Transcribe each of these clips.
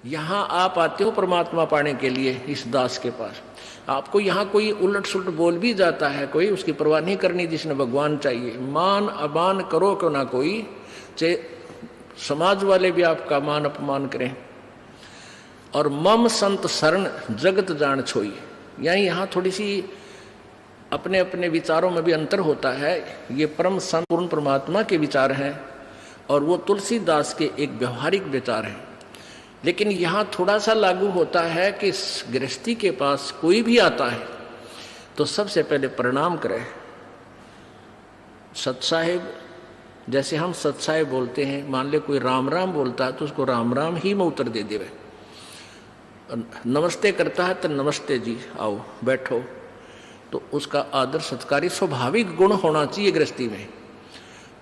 यहाँ आप आते हो परमात्मा पाने के लिए इस दास के पास, आपको यहाँ कोई उलट सुलट बोल भी जाता है कोई, उसकी परवाह नहीं करनी, जिसने भगवान चाहिए। मान अमान करो क्यों ना कोई, चाहे समाज वाले भी आपका मान अपमान करें। और मम संत शरण जगत जान छोई, यानी यहाँ थोड़ी सी अपने अपने विचारों में भी अंतर होता है। ये परम संत पूर्ण परमात्मा के विचार हैं और वो तुलसीदास के एक व्यवहारिक विचार हैं। लेकिन यहाँ थोड़ा सा लागू होता है कि गृहस्थी के पास कोई भी आता है तो सबसे पहले प्रणाम करे। सत साहेब, जैसे हम सत साहेब बोलते हैं, मान ले कोई राम राम बोलता है तो उसको राम राम ही में उत्तर दे देवे। नमस्ते करता है तो नमस्ते जी, आओ बैठो, तो उसका आदर सत्कारी स्वाभाविक गुण होना चाहिए गृहस्थी में।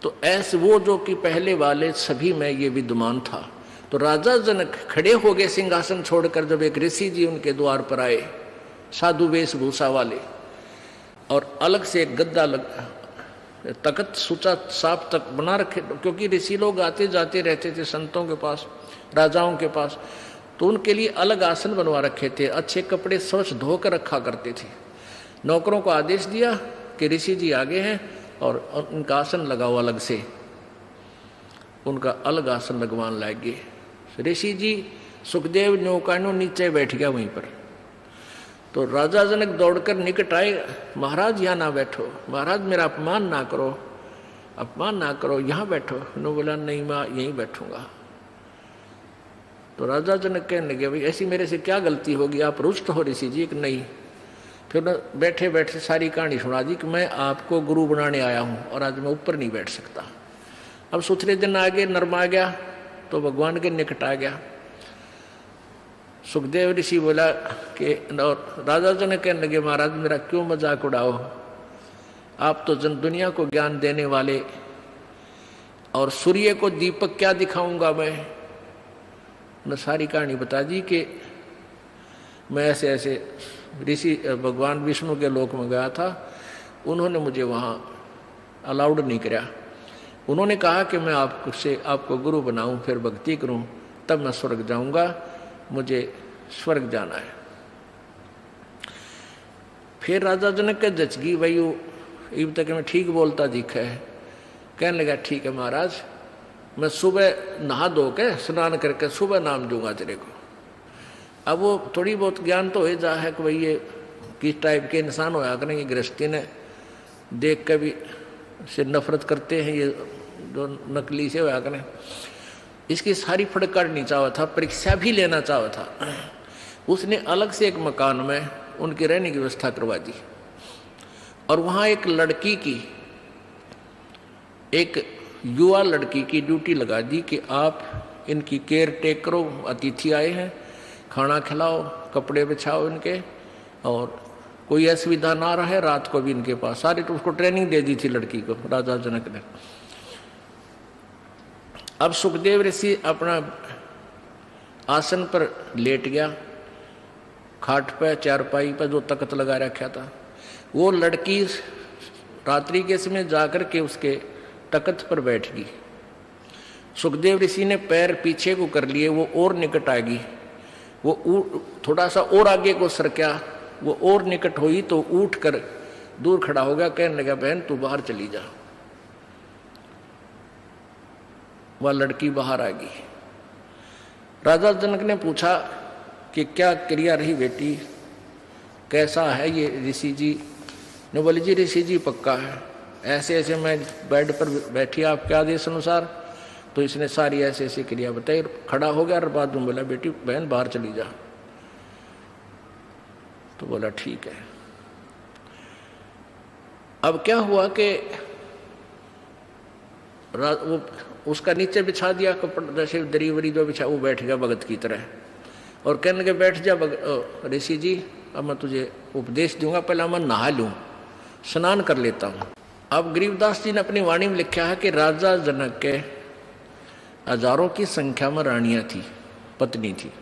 तो ऐसे वो जो कि पहले वाले सभी में ये विद्यमान था। तो राजा जनक खड़े हो गए सिंहासन छोड़कर जब एक ऋषि जी उनके द्वार पर आए, साधु वेशभूषा वाले, और अलग से एक गद्दा तख्त सूचा साफ तक बना रखे, क्योंकि ऋषि लोग आते जाते रहते थे संतों के पास, राजाओं के पास, तो उनके लिए अलग आसन बनवा रखे थे। अच्छे कपड़े स्वच्छ धोकर रखा करते थे। नौकरों को आदेश दिया कि ऋषि जी आगे हैं और उनका आसन लगाओ अलग से, उनका अलग आसन लगवान लागे। ऋषि जी सुखदेव नौकानो नीचे बैठ गया वहीं पर। तो राजा जनक दौड़कर निकट आए, महाराज यहाँ ना बैठो, महाराज मेरा अपमान ना करो, अपमान ना करो, यहाँ बैठो। उन्होंने बोला नहीं मैं यहीं बैठूंगा। तो राजा जनक कहने लगे भाई ऐसी मेरे से क्या गलती होगी, आप रुष्ट हो ऋषि जी? कि नहीं। फिर बैठे बैठे सारी कहानी सुना दी कि मैं आपको गुरु बनाने आया हूँ और आज मैं ऊपर नहीं बैठ सकता। अब सुथरे दिन आ गए, नर्म आ गया तो भगवान के निकट आ गया। सुखदेव ऋषि बोला कि, और राजा जनक कहने लगे महाराज मेरा क्यों मजाक उड़ाओ, आप तो जन दुनिया को ज्ञान देने वाले, और सूर्य को दीपक क्या दिखाऊंगा मैं। न सारी कहानी बता दी कि मैं ऐसे ऐसे ऋषि भगवान विष्णु के लोक में गया था, उन्होंने मुझे वहाँ अलाउड नहीं किया। उन्होंने कहा कि मैं आपको गुरु बनाऊं, फिर भक्ति करूं, तब मैं स्वर्ग जाऊंगा, मुझे स्वर्ग जाना है। फिर राजा जनक के जचगी भाई इब तक मैं ठीक बोलता दिखा है। कहने लगा ठीक है महाराज, मैं सुबह नहा धो के स्नान करके सुबह नाम दूंगा तेरे को। अब वो थोड़ी बहुत ज्ञान तो हो जा है कि भाई ये किस टाइप के इंसान होया करें, ये गृहस्थी ने देख के भी से नफरत करते हैं, ये जो नकली से होया करें। इसकी सारी फड़काड़नी चाहा था, परीक्षा भी लेना चाहा था। उसने अलग से एक मकान में उनकी रहने की व्यवस्था करवा दी और वहाँ एक लड़की की, एक युवा लड़की की ड्यूटी लगा दी कि आप इनकी केयर टेक करो, अतिथि आए हैं, खाना खिलाओ, कपड़े बिछाओ इनके, और कोई असुविधा ना रहे, रात को भी इनके पास। सारी तो उसको ट्रेनिंग दे दी थी लड़की को राजा जनक ने। अब सुखदेव ऋषि अपना आसन पर लेट गया, खाट पे चारपाई पर जो तख्त लगा रखा था। वो लड़की रात्रि के समय जाकर के उसके तख्त पर बैठ गई। सुखदेव ऋषि ने पैर पीछे को कर लिए, वो और निकट आ गई। वो थोड़ा सा और आगे को सरका, वो और निकट हुई तो उठ कर दूर खड़ा हो गया। कहने लगा बहन तू बाहर चली जा। वह लड़की बाहर आ गई। राजा जनक ने पूछा कि क्या क्रिया रही बेटी, कैसा है ये ऋषि जी? ने बोली जी ऋषि जी पक्का है, ऐसे ऐसे मैं बेड पर बैठी आपके आदेश अनुसार। तो इसने सारी ऐसे ऐसी क्रिया बताई, खड़ा हो गया और बाद में बोला बेटी बहन बाहर चली जा। तो बोला ठीक है। अब क्या हुआ कि वो उसका नीचे बिछा दिया कपड़ा, जैसे दरी वरी जो बिछा, वो बैठ गया भगत की तरह और कहने लगे बैठ जा ऋषि जी, अब मैं तुझे उपदेश दूंगा, पहले मैं नहा लूं, स्नान कर लेता हूं। अब गरीबदास जी ने अपनी वाणी में लिखा है कि राजा जनक के हजारों की संख्या में रानियां थी, पत्नी थी।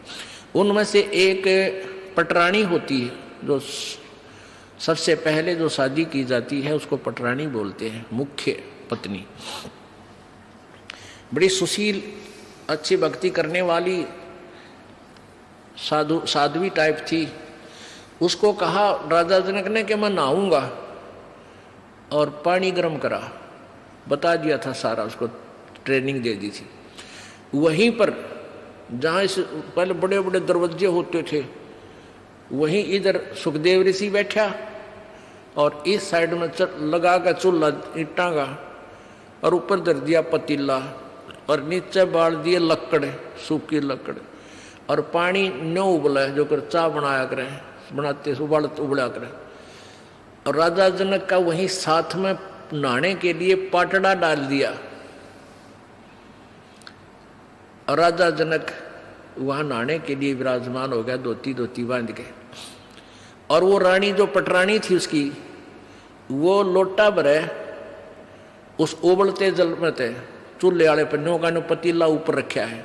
उनमें से एक पटरानी होती है, जो सबसे पहले जो शादी की जाती है उसको पटरानी बोलते हैं, मुख्य पत्नी। बड़ी सुशील, अच्छी भक्ति करने वाली, साध्वी टाइप थी। उसको कहा राजा जनक ने कि मैं नहाऊंगा, और पानी गर्म करा, बता दिया था सारा, उसको ट्रेनिंग दे दी थी। वहीं पर जहाँ इस पहले बड़े बड़े दरवाजे होते थे, वहीं इधर सुखदेव ऋषि बैठा और इस साइड में लगा का चूल्हा ईंटा का, और ऊपर धर दिया पतीला और नीचे बाल दिए लकड़, सूखी लकड़, और पानी न्यो उबला जो कर चाय बनाया करें, बनाते उबला करें। और राजा जनक का वहीं साथ में नहाने के लिए पाटड़ा डाल दिया, और राजा जनक वहां नहाने के लिए विराजमान हो गया, धोती बांध के। और वो रानी जो पटरानी थी उसकी, वो लोटा भरे उस उबलते जल में थे, चूल्हे वाले पन्नों का पतीला ऊपर रखा है,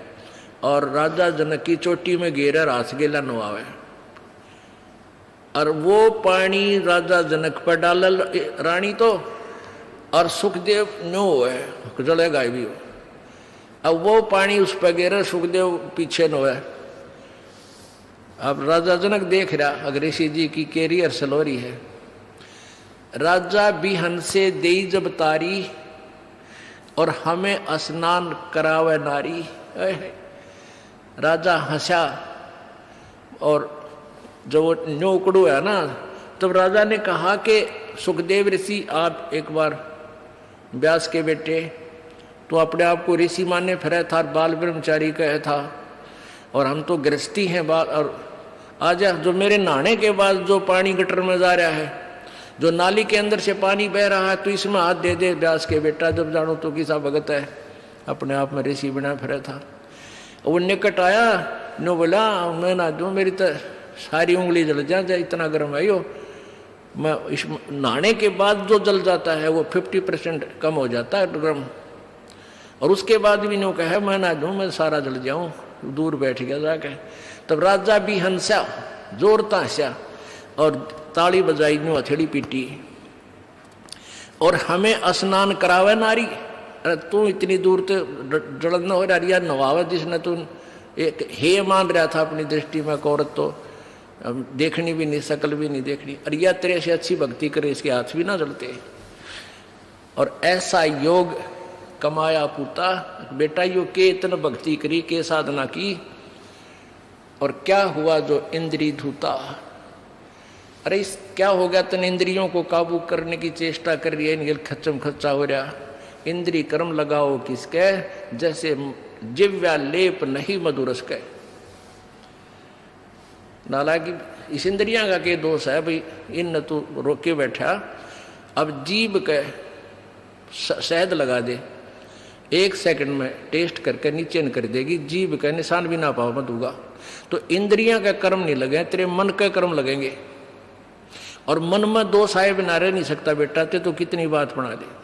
और राजा जनक की चोटी में घेरा रास गेला नवावे, और वो पानी राजा जनक पर डाल रानी तो, और सुखदेव नो है जलेगा भी हो। अब वो पानी उस पर गिरे, सुखदेव पीछे नो है। अब राजा जनक देख रहा अगर ऋषि जी की कैरियर सलोरी है। राजा बिहन से देई जब तारी, और हमें स्नान करावे नारी। राजा हंसा, और जो न्योकड़ू है ना, तब राजा ने कहा कि सुखदेव ऋषि आप एक बार व्यास के बेटे, तो अपने आप को ऋषि माने फिरे था, बाल ब्रह्मचारी कहे था, और हम तो गृहस्थी हैं बाल। और आजा जो मेरे नहाने के बाद जो पानी गटर में जा रहा है, जो नाली के अंदर से पानी बह रहा है, तो इसमें हाथ दे दे व्यास के बेटा, जब जानो तो किसा भगत है, अपने आप में ऋषि बना फिरा था। वो निकट आया, नो बोला मैं ना दूँ, मेरी तो सारी उंगली जल जाए, इतना गर्म है यो। मैं इस नहाने के बाद जो जल जाता है वो 50% कम हो जाता है गर्म, और उसके बाद भी नो कहे मैं ना दूँ, मैं सारा जल जाऊँ, दूर बैठ गया जाके। तब राजा भी हंसा, जोर ताशा, और ताली बजाई, नो हथेली पीटी, और हमें स्नान करावे नारी। अरे तू इतनी दूर तो जलन न हो रहा, नवावे जिसने तू एक हे मान रहा था अपनी दृष्टि में, औरत तो देखनी भी नहीं, शकल भी नहीं देखनी, अरे या तेरे से अच्छी भक्ति करे, इसके हाथ भी ना जलते। और ऐसा योग कमाया पूता, बेटा यो के इतना भक्ति करी, के साधना की, और क्या हुआ जो इंद्री धूता। अरे इस क्या हो गया, तन इंद्रियों को काबू करने की चेष्टा कर रही है, खच्चम खच्चा हो रहा। इंद्री कर्म लगाओ किसके, जैसे जिव्या लेप नहीं मधुरस के। नालायकी इस इंद्रियां का के दोष है भाई, इन तू रोके बैठा। अब जीभ के शहद लगा दे, 1 सेकंड में टेस्ट करके नीचे न कर देगी, जीभ का निशान भी ना पाओ मत होगा। तो इंद्रियां का कर्म नहीं लगे, तेरे मन के कर्म लगेंगे, और मन में दोष आए बिना रह नहीं सकता बेटा, ते तो कितनी बात बना दे।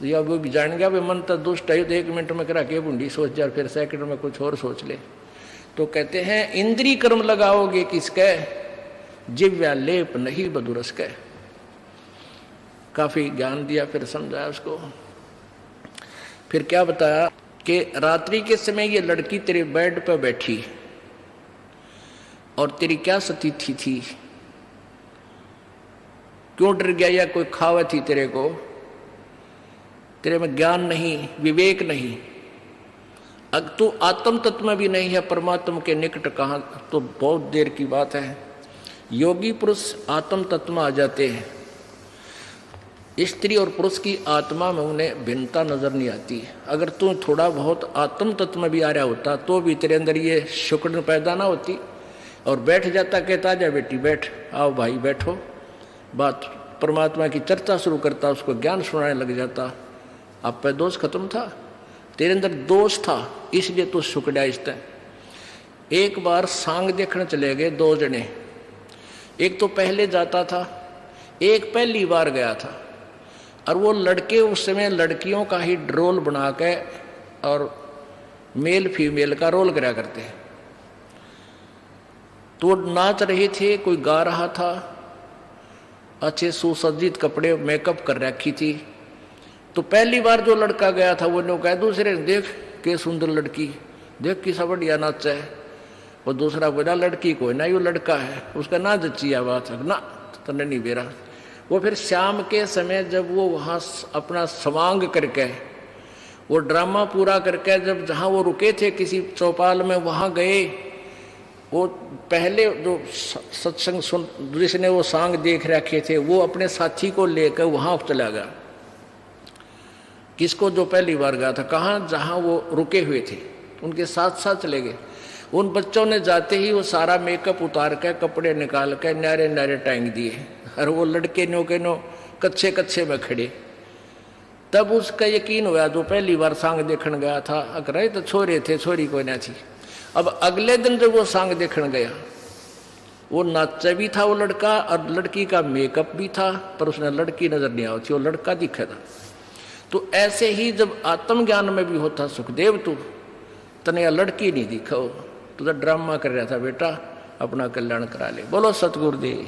या वो भी जान गया भाई मन तो दुष्ट है, तो 1 मिनट में करा के बूंदी सोच जा, फिर सेकंड में कुछ और सोच ले। तो कहते हैं इंद्री कर्म लगाओगे किसके, जिव्या लेप नहीं बदुरस के। काफी ज्ञान दिया, फिर समझाया उसको। फिर क्या बताया कि रात्रि के समय ये लड़की तेरे बेड पर बैठी, और तेरी क्या स्थिति थी, क्यों डर गया, या कोई खावा थी तेरे को, तेरे में ज्ञान नहीं, विवेक नहीं, अब तू आत्म तत्व में भी नहीं है, परमात्मा के निकट कहाँ, तो बहुत देर की बात है। योगी पुरुष आत्म तत्व में आ जाते हैं, स्त्री और पुरुष की आत्मा में उन्हें भिन्नता नजर नहीं आती। अगर तू थोड़ा बहुत आत्म तत्व में भी आ रहा होता, तो भी तेरे अंदर ये शुक्र पैदा ना होती, और बैठ जाता, कहता जा बेटी बैठ, आओ भाई बैठो, बात परमात्मा की चर्चा शुरू करता, उसको ज्ञान सुनाने लग जाता। अब पे दोष खत्म था, तेरे अंदर दोष था, इसलिए तू सुकड़ा इस तरह। एक बार सांग देखने चले गए 2 जने, एक तो पहले जाता था, एक पहली बार गया था, और वो लड़के उस समय लड़कियों का ही रोल बना के और मेल फीमेल का रोल करा करते हैं। तो नाच रहे थे, कोई गा रहा था, अच्छे सुसज्जित कपड़े मेकअप कर रखी थी। तो पहली बार जो लड़का गया था वो ने कहा दूसरे, देख के सुंदर लड़की, देख किसा बढ़िया नाच है, वो दूसरा बोला लड़की कोई ना, यो लड़का है, उसका ना जचिया बात है ना, तने नहीं बेरा। वो फिर शाम के समय जब वो वहाँ अपना समांग करके, वो ड्रामा पूरा करके, जब जहाँ वो रुके थे किसी चौपाल में वहाँ गए, वो पहले जो सत्संग सुन जिसने वो सांग देख रखे थे वो अपने साथी को लेकर वहाँ चला गया। किसको? जो पहली बार गया था। कहाँ? जहाँ वो रुके हुए थे, उनके साथ साथ चले गए। उन बच्चों ने जाते ही वो सारा मेकअप उतार के, कपड़े निकाल के न्यारे न्यारे टांग दिए, और वो लड़के नो के नो कच्चे कच्चे में खड़े। तब उसका यकीन हुआ, जो पहली बार सांग देखने गया था, अगर तो छोरे थे, छोरी कोई ना थी। अब अगले दिन जब वो सांग देखने गया, वो नाचा भी था वो लड़का, और लड़की का मेकअप भी था, पर उसने लड़की नजर नहीं आई थी, वो लड़का दिखा था। तो ऐसे ही जब आत्मज्ञान में भी होता, सुखदेव तू तने लड़की नहीं दिखा, तू तो ड्रामा कर रहा था बेटा, अपना कल्याण करा ले। बोलो सतगुरुदेव।